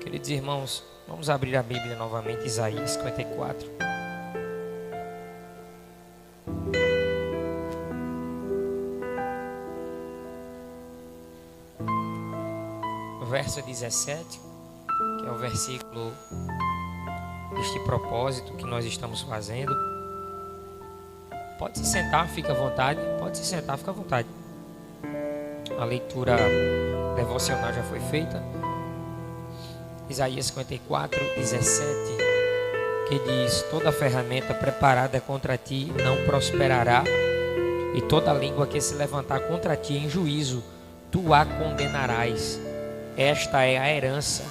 Queridos irmãos, vamos abrir a Bíblia novamente, Isaías 54. Verso 17, que é o versículo deste propósito que nós estamos fazendo. Pode se sentar, fica à vontade. Pode se sentar, fica à vontade. A leitura devocional já foi feita. Isaías 54, 17, que diz: toda ferramenta preparada contra ti não prosperará, e toda língua que se levantar contra ti em juízo, tu a condenarás. Esta é a herança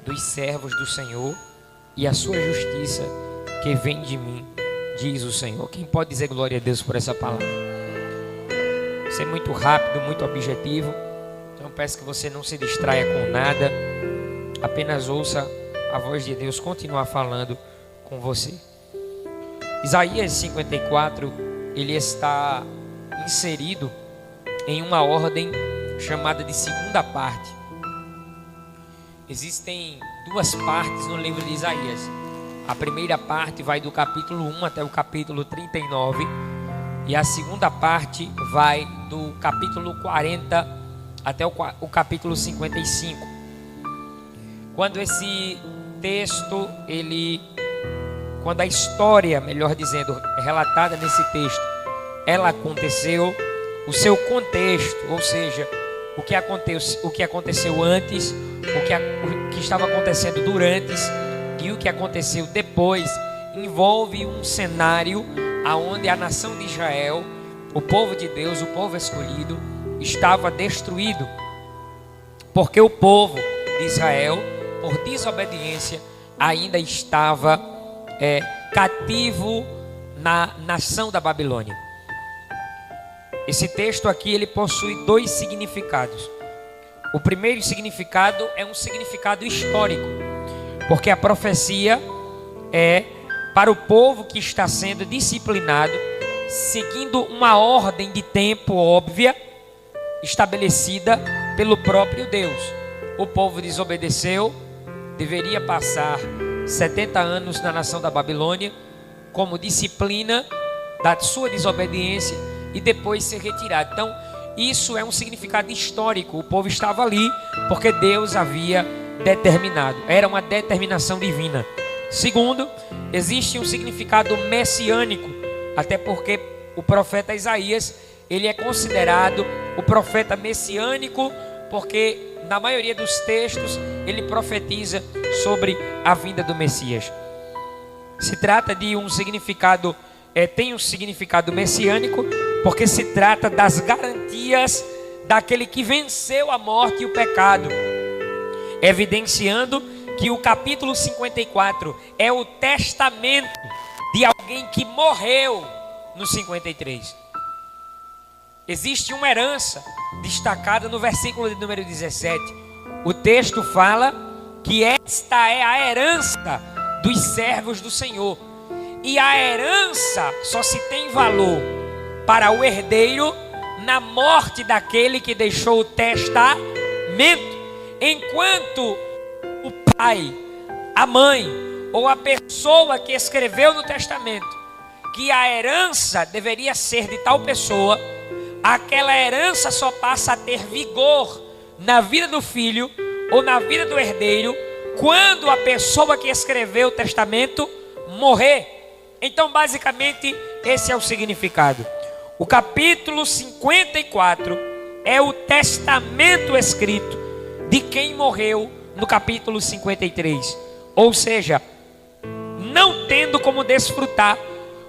dos servos do Senhor e a sua justiça que vem de mim, diz o Senhor. Quem pode dizer glória a Deus por essa palavra? Ser muito rápido, muito objetivo. Então peço que você não se distraia com nada. Apenas ouça a voz de Deus continuar falando com você. Isaías 54, ele está inserido em uma ordem chamada de segunda parte. Existem duas partes no livro de Isaías. A primeira parte vai do capítulo 1 até o capítulo 39. E a segunda parte vai do capítulo 40 até o capítulo 55. Quando esse texto, quando a história, melhor dizendo, é relatada nesse texto, ela aconteceu, o seu contexto, ou seja, o que aconteceu antes, o que estava acontecendo durante e o que aconteceu depois, envolve um cenário onde a nação de Israel, o povo de Deus, o povo escolhido, estava destruído, porque o povo de Israel, por desobediência, ainda estava cativo na nação da Babilônia. Esse texto aqui, ele possui dois significados. O primeiro significado é um significado histórico, porque a profecia é para o povo que está sendo disciplinado, seguindo uma ordem de tempo óbvia, estabelecida pelo próprio Deus. O povo desobedeceu, deveria passar 70 anos na nação da Babilônia, como disciplina da sua desobediência, e depois ser retirado. Então, isso é um significado histórico. O povo estava ali porque Deus havia determinado. Era uma determinação divina. Segundo, existe um significado messiânico, até porque o profeta Isaías, ele é considerado o profeta messiânico, porque na maioria dos textos ele profetiza sobre a vinda do Messias. Se trata de um significado, tem um significado messiânico, porque se trata das garantias daquele que venceu a morte e o pecado, evidenciando que o capítulo 54 é o testamento de alguém que morreu no 53. Existe uma herança destacada no versículo de número 17. O texto fala que esta é a herança dos servos do Senhor. E a herança só se tem valor para o herdeiro na morte daquele que deixou o testamento. Enquanto o pai, a mãe ou a pessoa que escreveu no testamento que a herança deveria ser de tal pessoa, aquela herança só passa a ter vigor na vida do filho ou na vida do herdeiro quando a pessoa que escreveu o testamento morrer. Então, basicamente, esse é o significado. O capítulo 54 é o testamento escrito de quem morreu no capítulo 53. Ou seja, não tendo como desfrutar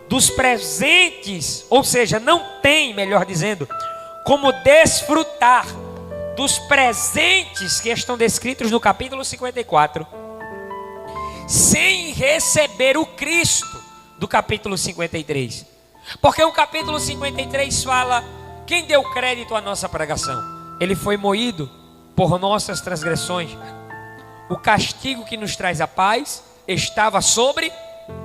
dos presentes, ou seja, não tem, melhor dizendo, como desfrutar dos presentes que estão descritos no capítulo 54, sem receber o Cristo do capítulo 53. Porque o capítulo 53 fala: quem deu crédito à nossa pregação? Ele foi moído por nossas transgressões, o castigo que nos traz a paz estava sobre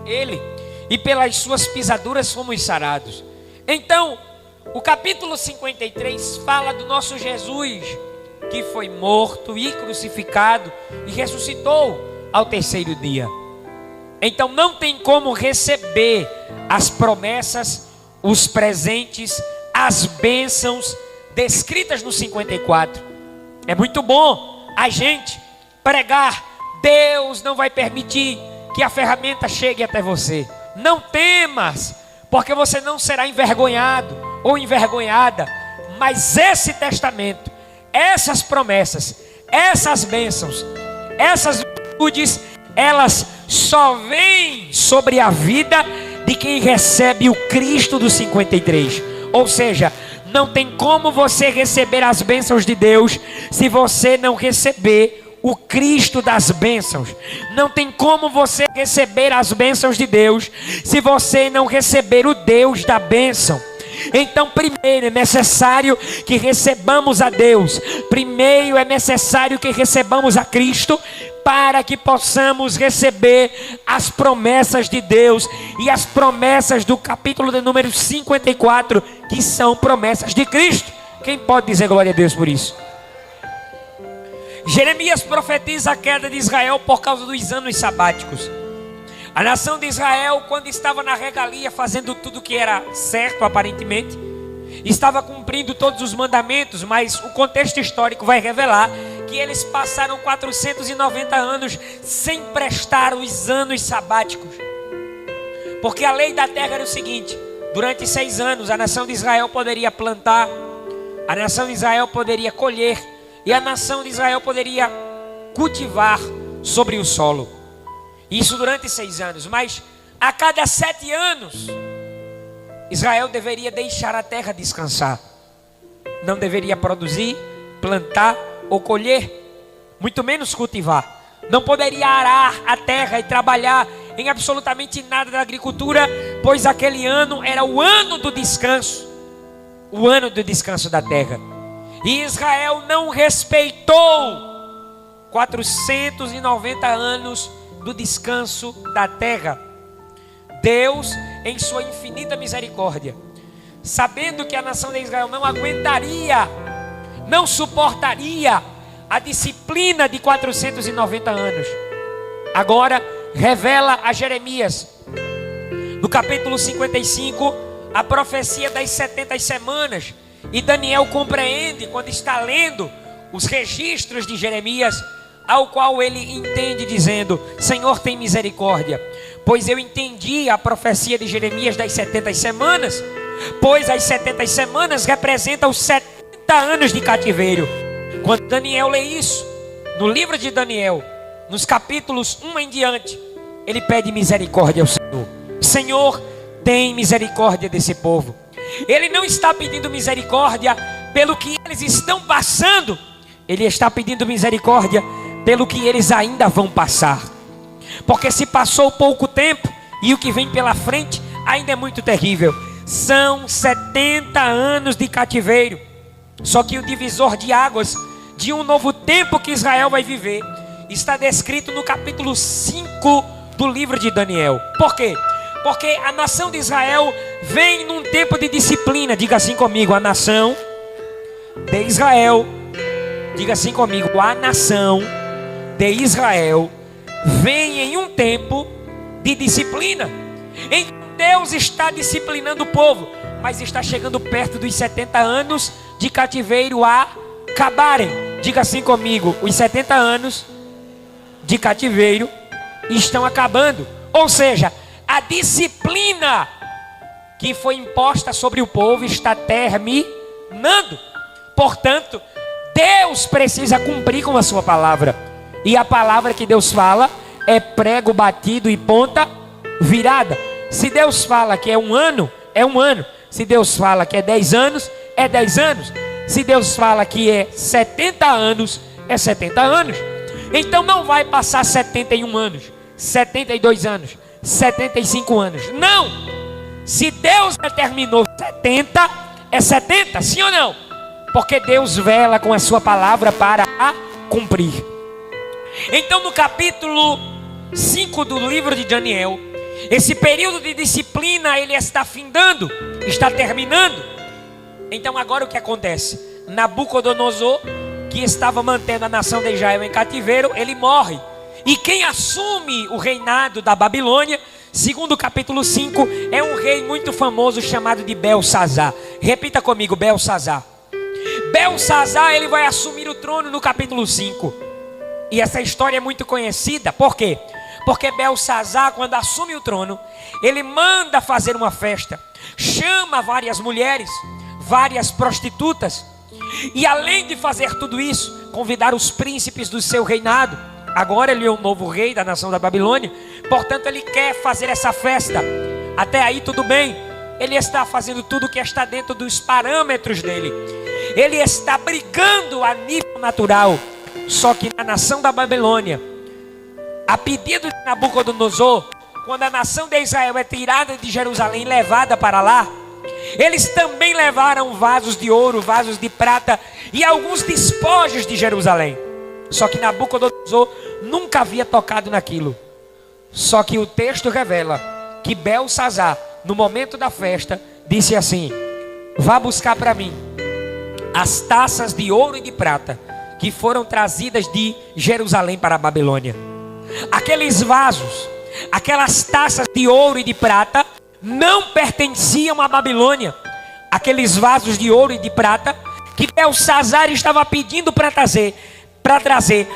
ele, e pelas suas pisaduras fomos sarados. Então, o capítulo 53 fala do nosso Jesus, que foi morto e crucificado e ressuscitou ao terceiro dia. Então não tem como receber as promessas, os presentes, as bênçãos descritas no 54. É muito bom a gente pregar. Deus não vai permitir que a ferramenta chegue até você. Não temas, porque você não será envergonhado ou envergonhada. Mas esse testamento, essas promessas, essas bênçãos, essas virtudes, elas só vêm sobre a vida de quem recebe o Cristo do 53. Ou seja, não tem como você receber as bênçãos de Deus se você não receber o Cristo das bênçãos. Não tem como você receber as bênçãos de Deus se você não receber o Deus da bênção. Então primeiro é necessário que recebamos a Deus. Primeiro é necessário que recebamos a Cristo, para que possamos receber as promessas de Deus. E as promessas do capítulo de número 54, que são promessas de Cristo. Quem pode dizer glória a Deus por isso? Jeremias profetiza a queda de Israel por causa dos anos sabáticos. A nação de Israel, quando estava na regalia, fazendo tudo que era certo aparentemente, estava cumprindo todos os mandamentos, mas o contexto histórico vai revelar que eles passaram 490 anos sem prestar os anos sabáticos. Porque a lei da terra era o seguinte: durante 6 anos a nação de Israel poderia plantar, a nação de Israel poderia colher, e a nação de Israel poderia cultivar sobre o solo. Isso durante 6 anos. Mas a cada 7 anos Israel deveria deixar a terra descansar. Não deveria produzir, plantar ou colher, muito menos cultivar. Não poderia arar a terra e trabalhar em absolutamente nada da agricultura, pois aquele ano era o ano do descanso, o ano do descanso da terra. E Israel não respeitou 490 anos do descanso da terra. Deus, em sua infinita misericórdia, sabendo que a nação de Israel não aguentaria, não suportaria a disciplina de 490 anos, agora revela a Jeremias, no capítulo 55, a profecia das 70 semanas. E Daniel compreende, quando está lendo os registros de Jeremias, ao qual ele entende dizendo: Senhor, tem misericórdia, pois eu entendi a profecia de Jeremias das 70 semanas, pois as 70 semanas representam os 70 anos de cativeiro. Quando Daniel lê isso, no livro de Daniel, nos capítulos 1 em diante, ele pede misericórdia ao Senhor. Senhor, tem misericórdia desse povo. Ele não está pedindo misericórdia pelo que eles estão passando, ele está pedindo misericórdia pelo que eles ainda vão passar. Porque se passou pouco tempo e o que vem pela frente ainda é muito terrível. São 70 anos de cativeiro. Só que o divisor de águas de um novo tempo que Israel vai viver está descrito no capítulo 5 do livro de Daniel. Por quê? Porque a nação de Israel vem num tempo de disciplina. Diga assim comigo: a nação de Israel. Diga assim comigo: a nação de Israel vem em um tempo de disciplina. Então Deus está disciplinando o povo, mas está chegando perto dos 70 anos de cativeiro a acabarem. Diga assim comigo: os 70 anos de cativeiro estão acabando. Ou seja, a disciplina que foi imposta sobre o povo está terminando. Portanto, Deus precisa cumprir com a sua palavra. E a palavra que Deus fala é prego batido e ponta virada. Se Deus fala que é um ano, é um ano. Se Deus fala que é 10 anos, é 10 anos. Se Deus fala que é 70 anos, é 70 anos. Então não vai passar 71 anos, 72 anos, 75 anos. Não! Se Deus determinou 70, é 70, sim ou não? Porque Deus vela com a sua palavra para a cumprir. Então no capítulo 5 do livro de Daniel, esse período de disciplina ele está findando, está terminando. Então agora o que acontece? Nabucodonosor, que estava mantendo a nação de Israel em cativeiro, ele morre. E quem assume o reinado da Babilônia, segundo o capítulo 5, é um rei muito famoso chamado de Belsazar. Repita comigo, Belsazar. Belsazar, ele vai assumir o trono no capítulo 5. E essa história é muito conhecida. Por quê? Porque Belsazar, quando assume o trono, ele manda fazer uma festa, chama várias mulheres, várias prostitutas, e além de fazer tudo isso, convidar os príncipes do seu reinado. Agora ele é o novo rei da nação da Babilônia, portanto ele quer fazer essa festa. Até aí tudo bem, ele está fazendo tudo que está dentro dos parâmetros dele. Ele está brigando a nível natural. Só que na nação da Babilônia, a pedido de Nabucodonosor, quando a nação de Israel é tirada de Jerusalém e levada para lá, eles também levaram vasos de ouro, vasos de prata e alguns despojos de Jerusalém. Só que Nabucodonosor nunca havia tocado naquilo. Só que o texto revela que Belsazar, no momento da festa, disse assim: vá buscar para mim as taças de ouro e de prata que foram trazidas de Jerusalém para a Babilônia. Aqueles vasos, aquelas taças de ouro e de prata não pertenciam à Babilônia. Aqueles vasos de ouro e de prata que Belsazar estava pedindo para trazer,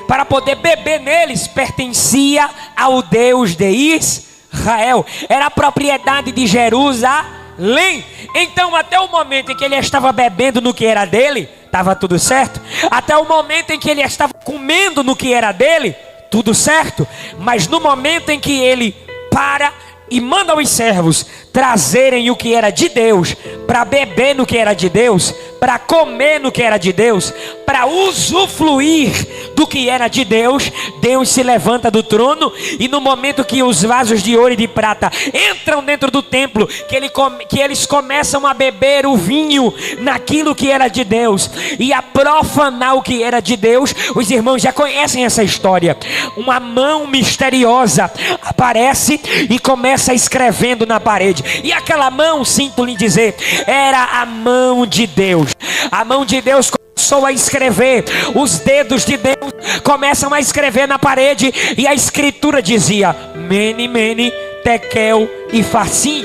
para poder beber neles, pertencia ao Deus de Israel. Era a propriedade de Jerusalém. Então até o momento em que ele estava bebendo no que era dele, estava tudo certo. Até o momento em que ele estava comendo no que era dele, tudo certo. Mas no momento em que ele para e manda os servos trazerem o que era de Deus, para beber no que era de Deus, para comer no que era de Deus, para usufruir do que era de Deus, Deus se levanta do trono. E no momento que os vasos de ouro e de prata entram dentro do templo, que eles começam a beber o vinho naquilo que era de Deus e a profanar o que era de Deus, os irmãos já conhecem essa história. Uma mão misteriosa aparece e começa escrevendo na parede. E aquela mão, sinto lhe dizer, era a mão de Deus. A mão de Deus começou a escrever. Os dedos de Deus começam a escrever na parede. E a escritura dizia: Mene, Mene, Tekel e Farsim,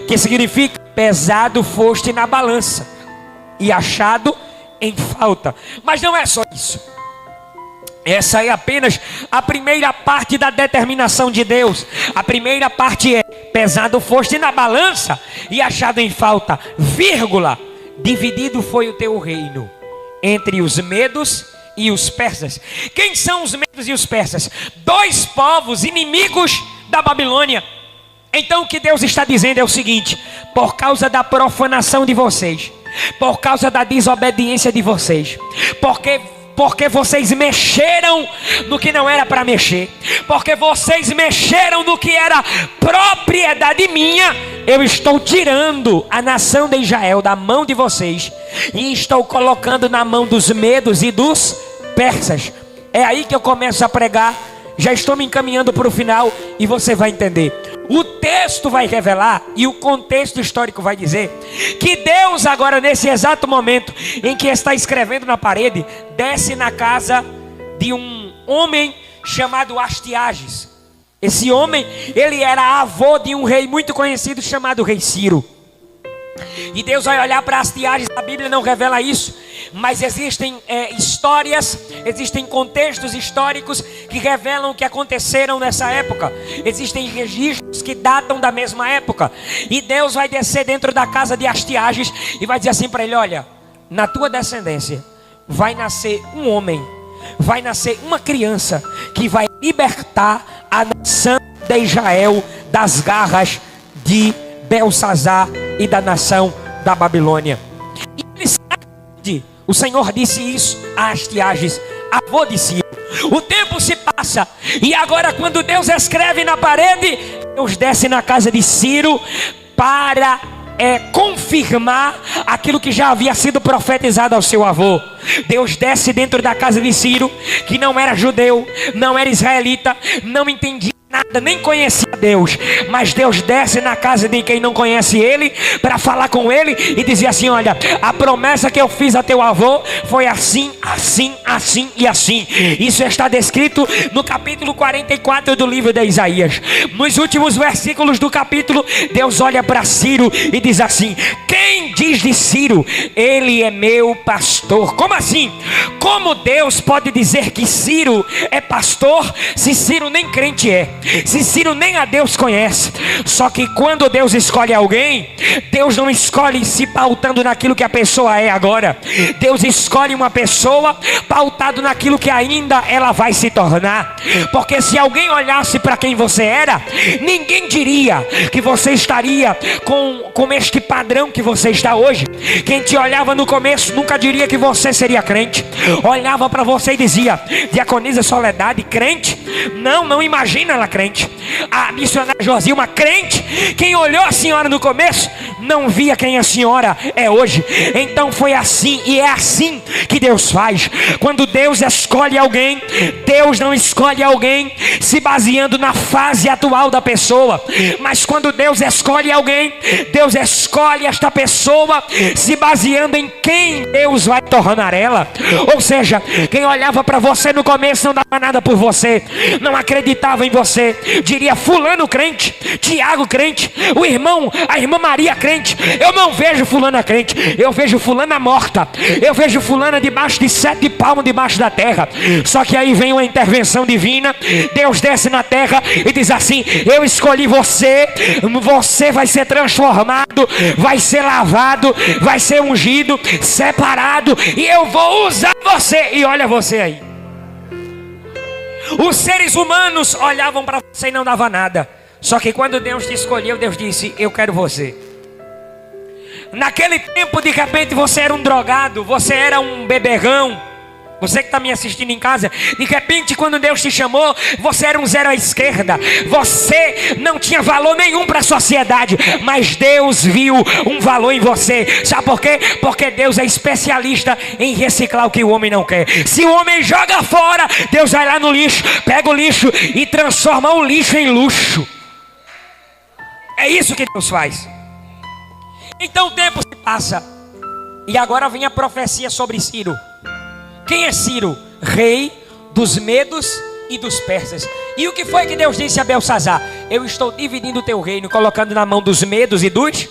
que significa: pesado foste na balança e achado em falta. Mas não é só isso. Essa é apenas a primeira parte da determinação de Deus. A primeira parte é: pesado foste na balança e achado em falta, vírgula, dividido foi o teu reino entre os medos e os persas. Quem são os medos e os persas? Dois povos inimigos da Babilônia. Então o que Deus está dizendo é o seguinte: por causa da profanação de vocês, por causa da desobediência de vocês, porque vocês mexeram no que não era para mexer, porque vocês mexeram no que era propriedade minha, eu estou tirando a nação de Israel da mão de vocês e estou colocando na mão dos medos e dos persas. É aí que eu começo a pregar. Já estou me encaminhando para o final e você vai entender. O texto vai revelar e o contexto histórico vai dizer que Deus agora, nesse exato momento em que está escrevendo na parede, desce na casa de um homem chamado Astiages. Esse homem, ele era avô de um rei muito conhecido chamado rei Ciro. E Deus vai olhar para Astiages. A Bíblia não revela isso, mas existem histórias, existem contextos históricos que revelam o que aconteceram nessa época. Existem registros que datam da mesma época. E Deus vai descer dentro da casa de Astiages e vai dizer assim para ele: olha, na tua descendência vai nascer um homem, vai nascer uma criança que vai libertar a nação de Israel das garras de Belsazar e da nação da Babilônia. E o Senhor disse isso a Astiages, avô de Ciro. O tempo se passa e agora, quando Deus escreve na parede, Deus desce na casa de Ciro para confirmar aquilo que já havia sido profetizado ao seu avô. Deus desce dentro da casa de Ciro, que não era judeu, não era israelita, não entendia nada, nem conhecia Deus, mas Deus desce na casa de quem não conhece Ele para falar com ele e dizer assim: olha, a promessa que eu fiz a teu avô foi assim, assim, assim e assim. Isso está descrito no capítulo 44 do livro de Isaías. Nos últimos versículos do capítulo, Deus olha para Ciro e diz assim: quem diz de Ciro, ele é meu pastor? Como assim? Como Deus pode dizer que Ciro é pastor se Ciro nem crente é, se Ciro nem a Deus conhece? Só que quando Deus escolhe alguém, Deus não escolhe se pautando naquilo que a pessoa é agora. Deus escolhe uma pessoa pautado naquilo que ainda ela vai se tornar. Porque se alguém olhasse para quem você era, ninguém diria que você estaria com este padrão que você está hoje. Quem te olhava no começo nunca diria que você seria crente. Olhava para você e dizia: Diaconisa Soledade, crente? Não imagina ela crente. A missionária Josilma, crente? Quem olhou a senhora no começo não via quem a senhora é hoje. Então foi assim, e é assim que Deus faz. Quando Deus escolhe alguém, Deus não escolhe alguém se baseando na fase atual da pessoa, mas quando Deus escolhe alguém, Deus escolhe esta pessoa se baseando em quem Deus vai tornar ela. Ou seja, quem olhava para você no começo não dava nada por você, não acreditava em você, diria: fulano crente, Tiago crente, a irmã Maria crente. Eu não vejo fulana crente, eu vejo fulana morta, eu vejo fulana debaixo de 7 palmos debaixo da terra. Só que aí vem uma intervenção divina. Deus desce na terra e diz assim: eu escolhi você, você vai ser transformado, vai ser lavado, vai ser ungido, separado, e eu vou usar você. E olha você aí. Os seres humanos olhavam para você e não dava nada. Só que quando Deus te escolheu, Deus disse: eu quero você. Naquele tempo, de repente, você era um drogado, você era um beberrão. Você que está me assistindo em casa, de repente, quando Deus te chamou, você era um zero à esquerda. Você não tinha valor nenhum para a sociedade, mas Deus viu um valor em você. Sabe por quê? Porque Deus é especialista em reciclar o que o homem não quer. Se o homem joga fora, Deus vai lá no lixo, pega o lixo e transforma o lixo em luxo. É isso que Deus faz. Então o tempo se passa, e agora vem a profecia sobre Ciro. Quem é Ciro? Rei dos medos e dos persas. E o que foi que Deus disse a Belsazar? Eu estou dividindo o teu reino, colocando na mão dos medos e dos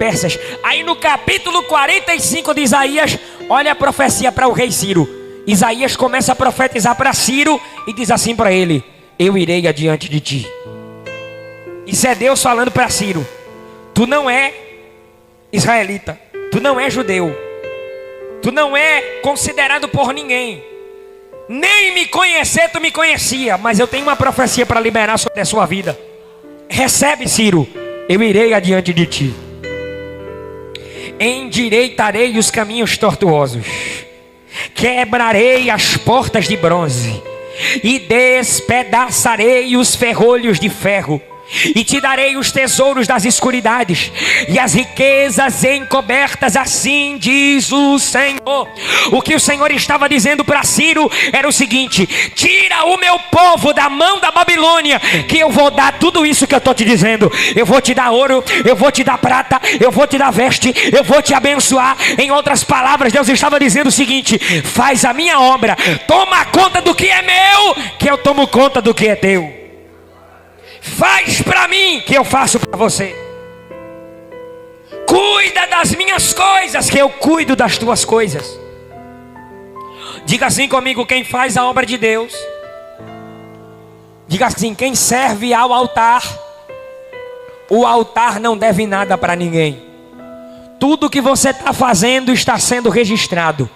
persas. Aí no capítulo 45 de Isaías, olha a profecia para o rei Ciro. Isaías começa a profetizar para Ciro e diz assim para ele: eu irei adiante de ti. Isso é Deus falando para Ciro: tu não é israelita, tu não é judeu, tu não é considerado por ninguém, nem me conhecer tu me conhecia, mas eu tenho uma profecia para liberar sobre a sua vida. Recebe, Ciro, eu irei adiante de ti, endireitarei os caminhos tortuosos, quebrarei as portas de bronze e despedaçarei os ferrolhos de ferro. E te darei os tesouros das escuridades e as riquezas encobertas, assim diz o Senhor. O que o Senhor estava dizendo para Ciro era o seguinte: tira o meu povo da mão da Babilônia, que eu vou dar tudo isso que eu estou te dizendo. Eu vou te dar ouro, eu vou te dar prata, eu vou te dar veste, eu vou te abençoar. Em outras palavras, Deus estava dizendo o seguinte: faz a minha obra, toma conta do que é meu, que eu tomo conta do que é teu. Faz para mim, que eu faço para você. Cuida das minhas coisas, que eu cuido das tuas coisas. Diga assim comigo: quem faz a obra de Deus. Diga assim: quem serve ao altar, o altar não deve nada para ninguém. Tudo que você está fazendo está sendo registrado.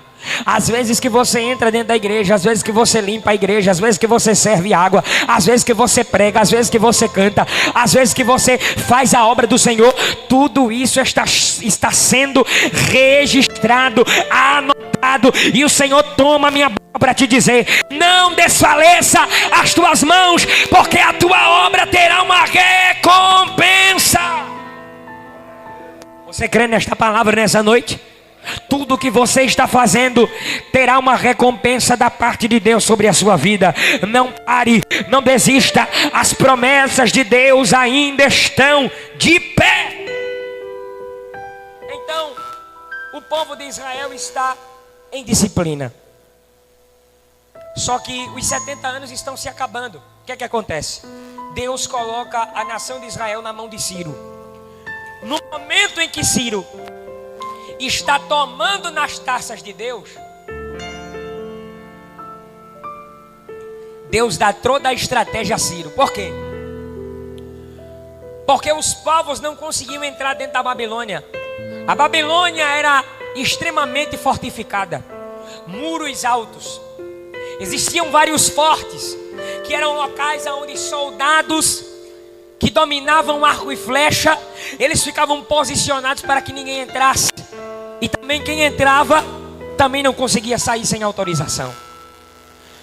Às vezes que você entra dentro da igreja, às vezes que você limpa a igreja, às vezes que você serve água, às vezes que você prega, às vezes que você canta, às vezes que você faz a obra do Senhor, tudo isso está sendo registrado, anotado. E o Senhor toma a minha boca para te dizer: não desfaleça as tuas mãos, porque a tua obra terá uma recompensa. Você crê nesta palavra nessa noite? tudo que você está fazendo terá uma recompensa da parte de Deus sobre a sua vida. Não pare, não desista. As promessas de Deus ainda estão de pé. Então, o povo de Israel está em disciplina. Só que os 70 anos estão se acabando. O que é que acontece? Deus coloca a nação de Israel na mão de Ciro. No momento em que Ciro está tomando nas taças de Deus, Deus dá toda a estratégia a Ciro. Por quê? Porque os povos não conseguiam entrar dentro da Babilônia. A Babilônia era extremamente fortificada, muros altos. Existiam vários fortes, que eram locais onde soldados que dominavam arco e flecha, eles ficavam posicionados para que ninguém entrasse. E também quem entrava, também não conseguia sair sem autorização.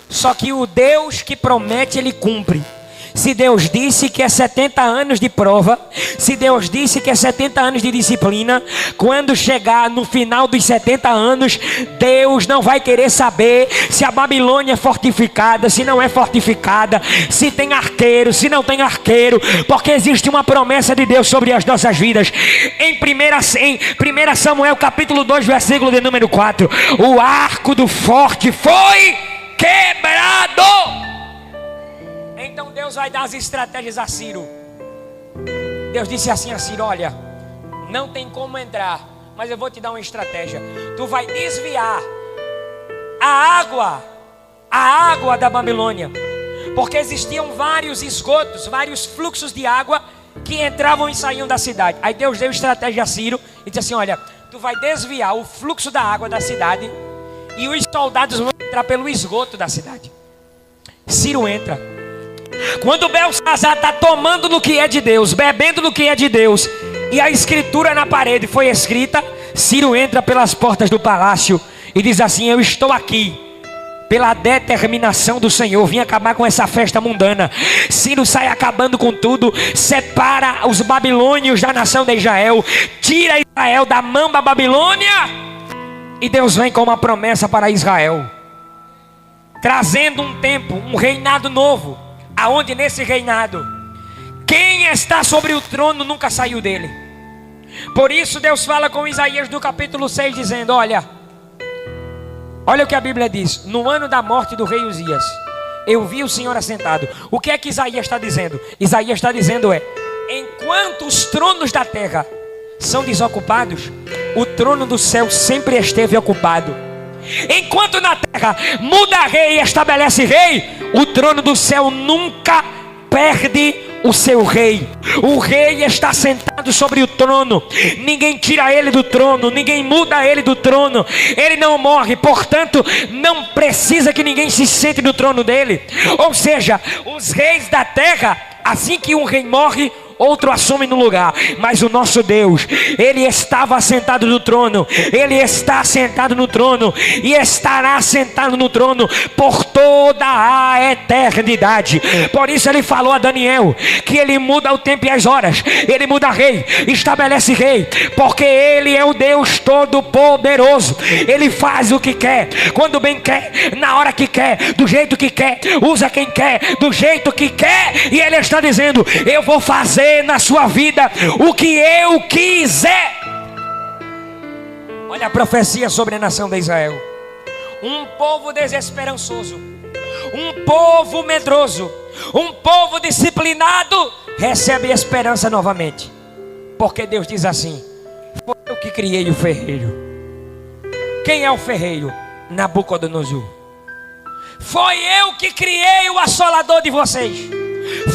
Só que o Deus que promete, Ele cumpre. Se Deus disse que é 70 anos de prova, se Deus disse que é 70 anos de disciplina, quando chegar no final dos 70 anos, Deus não vai querer saber se a Babilônia é fortificada, se não é fortificada, se tem arqueiro, se não tem arqueiro, porque existe uma promessa de Deus sobre as nossas vidas. Em 1 Samuel capítulo 2, versículo de número 4, o arco do forte foi quebrado. Então Deus vai dar as estratégias a Ciro. Deus disse assim a Ciro: olha, não tem como entrar, mas eu vou te dar uma estratégia. Tu vai desviar a água da Babilônia, porque existiam vários esgotos, vários fluxos de água que entravam e saíam da cidade. Aí Deus deu estratégia a Ciro e disse assim: olha, tu vai desviar o fluxo da água da cidade e os soldados vão entrar pelo esgoto da cidade. Ciro entra. Quando Belsassar está tomando no que é de Deus, bebendo no que é de Deus, e a escritura na parede foi escrita, Ciro entra pelas portas do palácio e diz assim: eu estou aqui pela determinação do Senhor, vim acabar com essa festa mundana. Ciro sai acabando com tudo, separa os babilônios da nação de Israel, tira Israel da mão da Babilônia, e Deus vem com uma promessa para Israel, trazendo um tempo, um reinado novo, aonde nesse reinado, quem está sobre o trono nunca saiu dele. Por isso Deus fala com Isaías no capítulo 6, dizendo: olha o que a Bíblia diz: no ano da morte do rei Uzias, eu vi o Senhor assentado. O que é que Isaías está dizendo? Isaías está dizendo enquanto os tronos da terra são desocupados, o trono do céu sempre esteve ocupado. Enquanto na terra muda rei e estabelece rei, o trono do céu nunca perde o seu rei. O rei está sentado sobre o trono, ninguém tira ele do trono, ninguém muda ele do trono, ele não morre, portanto não precisa que ninguém se sente no trono dele. Ou seja, os reis da terra, assim que um rei morre, outro assume no lugar. Mas o nosso Deus, Ele estava assentado no trono, Ele está sentado no trono e estará sentado no trono por toda a eternidade. Por isso Ele falou a Daniel que Ele muda o tempo e as horas, Ele muda rei, estabelece rei, porque Ele é o Deus Todo-Poderoso. Ele faz o que quer, quando bem quer, na hora que quer, do jeito que quer, usa quem quer, do jeito que quer. E Ele está dizendo: eu vou fazer na sua vida o que eu quiser. Olha a profecia sobre a nação de Israel: um povo desesperançoso, um povo medroso, um povo disciplinado recebe esperança novamente, porque Deus diz assim: foi eu que criei o ferreiro. Quem é o ferreiro? Nabucodonosor. Foi eu que criei o assolador de vocês,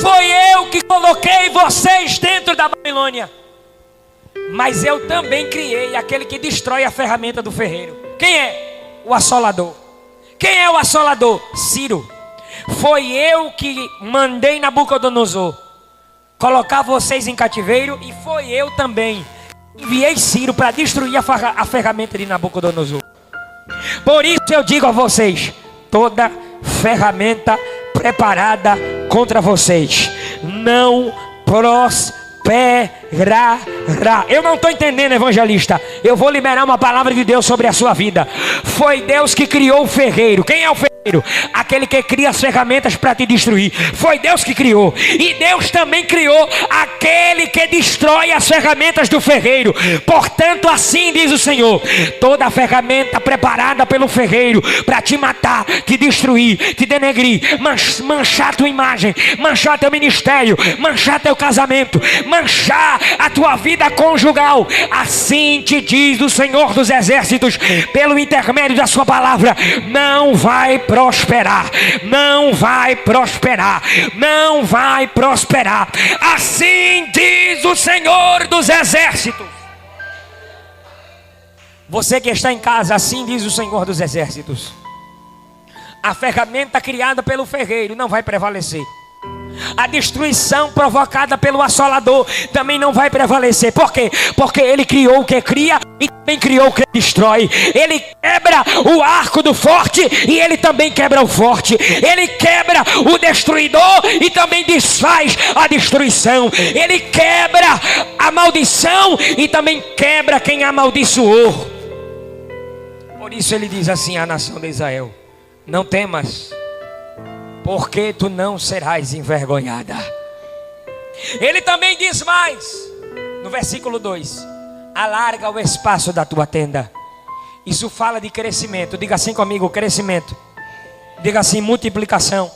foi eu que coloquei vocês dentro da Babilônia. Mas eu também criei aquele que destrói a ferramenta do ferreiro. Quem é? O assolador. Quem é o assolador? Ciro. Foi eu que mandei Nabucodonosor colocar vocês em cativeiro, e foi eu também enviei Ciro para destruir a ferramenta de Nabucodonosor. Por isso eu digo a vocês: toda ferramenta preparada contra vocês não prosperará. Eu não estou entendendo, evangelista. Eu vou liberar uma palavra de Deus sobre a sua vida. Foi Deus que criou o ferreiro. Quem é o ferreiro? Aquele que cria as ferramentas para te destruir. Foi Deus que criou. E Deus também criou aquele que destrói as ferramentas do ferreiro. Portanto, assim diz o Senhor: toda ferramenta preparada pelo ferreiro para te matar, te destruir, te denegrir, manchar tua imagem, manchar teu ministério, manchar teu casamento, manchar a tua vida conjugal, assim te diz o Senhor dos Exércitos, pelo intermédio da sua palavra: não vai prosperar, não vai prosperar, não vai prosperar. Assim diz o Senhor dos Exércitos. Você que está em casa, assim diz o Senhor dos Exércitos: a ferramenta criada pelo ferreiro não vai prevalecer. A destruição provocada pelo assolador também não vai prevalecer. Por quê? Porque ele criou o que cria e também criou o que destrói. Ele quebra o arco do forte e ele também quebra o forte. Ele quebra o destruidor e também desfaz a destruição. Ele quebra a maldição e também quebra quem amaldiçoou. Por isso ele diz assim à nação de Israel: não temas, porque tu não serás envergonhada. Ele também diz mais, no versículo 2: alarga o espaço da tua tenda. Isso fala de crescimento. Diga assim comigo: crescimento. Diga assim: multiplicação.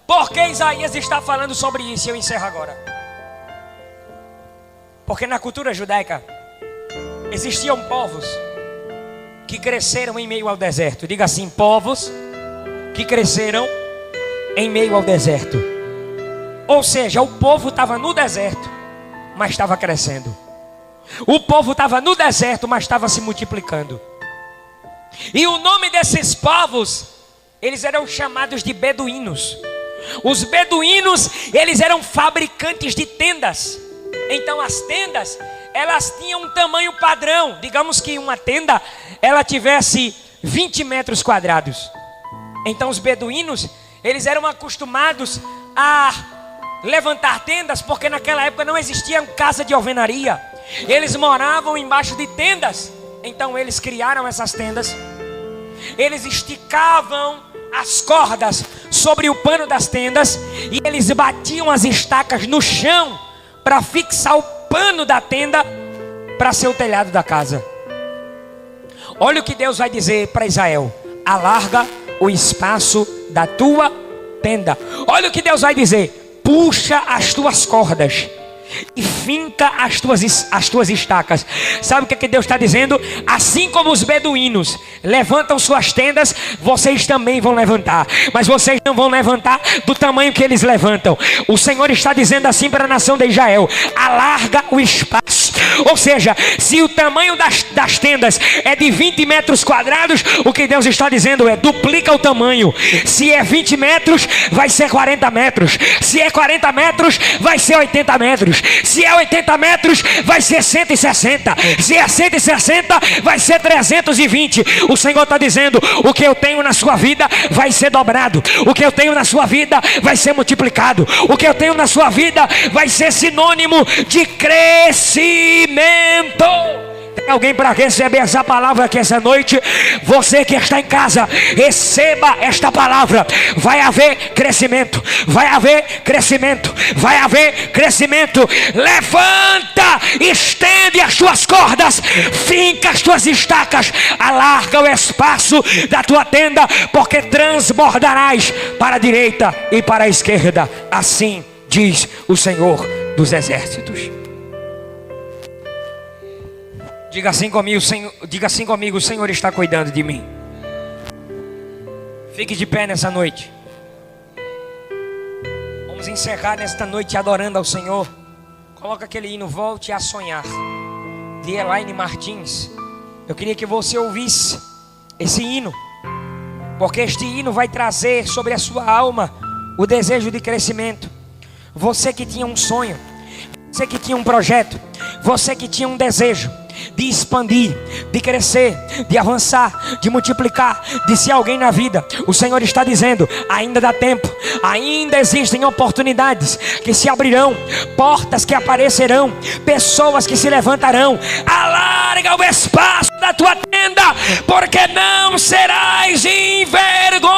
Por que Isaías está falando sobre isso? Eu encerro agora. Porque na cultura judaica existiam povos que cresceram em meio ao deserto. Diga assim: povos que cresceram em meio ao deserto. Ou seja, o povo estava no deserto, mas estava crescendo. O povo estava no deserto, mas estava se multiplicando. E o nome desses povos, eles eram chamados de beduínos. Os beduínos, eles eram fabricantes de tendas. Então as tendas, elas tinham um tamanho padrão. Digamos que uma tenda, ela tivesse 20 metros quadrados. Então os beduínos, eles eram acostumados a levantar tendas, porque naquela época não existia casa de alvenaria. Eles moravam embaixo de tendas. Então eles criaram essas tendas. Eles esticavam as cordas sobre o pano das tendas e eles batiam as estacas no chão para fixar o pano da tenda para ser o telhado da casa. Olha o que Deus vai dizer para Israel: alarga o espaço da tua tenda. Olha o que Deus vai dizer: puxa as tuas cordas e finca as tuas estacas. Sabe o que Deus está dizendo? Assim como os beduínos levantam suas tendas, vocês também vão levantar. Mas vocês não vão levantar do tamanho que eles levantam. O Senhor está dizendo assim para a nação de Israel: alarga o espaço. Ou seja, se o tamanho das tendas é de 20 metros quadrados, o que Deus está dizendo é: duplica o tamanho. Se é 20 metros, vai ser 40 metros. Se é 40 metros, vai ser 80 metros. Se é 80 metros, vai ser 160. Se é 160, vai ser 320. O Senhor está dizendo: o que eu tenho na sua vida vai ser dobrado. O que eu tenho na sua vida vai ser multiplicado. O que eu tenho na sua vida vai ser sinônimo de crescimento. Tem alguém para receber essa palavra aqui essa noite? Você que está em casa, receba esta palavra. Vai haver crescimento. Vai haver crescimento. Vai haver crescimento. Levanta, estende as tuas cordas, finca as tuas estacas, alarga o espaço da tua tenda, porque transbordarás para a direita e para a esquerda. Assim diz o Senhor dos Exércitos. Diga assim comigo: o Senhor está cuidando de mim. Fique de pé nessa noite. Vamos encerrar nesta noite adorando ao Senhor. Coloca aquele hino Volte a Sonhar, de Elaine Martins. Eu queria que você ouvisse esse hino, porque este hino vai trazer sobre a sua alma o desejo de crescimento. Você que tinha um sonho, você que tinha um projeto, você que tinha um desejo, de expandir, de crescer, de avançar, de multiplicar, de ser alguém na vida. O Senhor está dizendo: ainda dá tempo, ainda existem oportunidades que se abrirão, portas que aparecerão, pessoas que se levantarão. Alarga o espaço da tua tenda, porque não serás envergonhada.